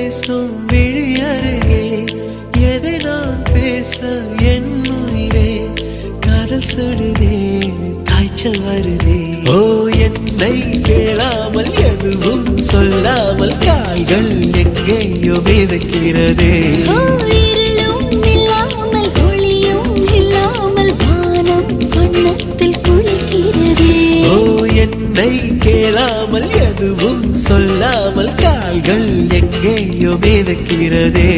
பேசும் விழி அருகே எதை நான் பேச என் உயிரே காதல் சுடுதே காய்ச்சல் வருதே ஓ என்னை கேளாமல் எதுவும் சொல்லாமல் கால்கள் எங்கேயோ மிதக்கிறதே என்னை கேளாமல் எதுவும் சொல்லாமல் கால்கள் எங்கேயோ மிதக்கிறதே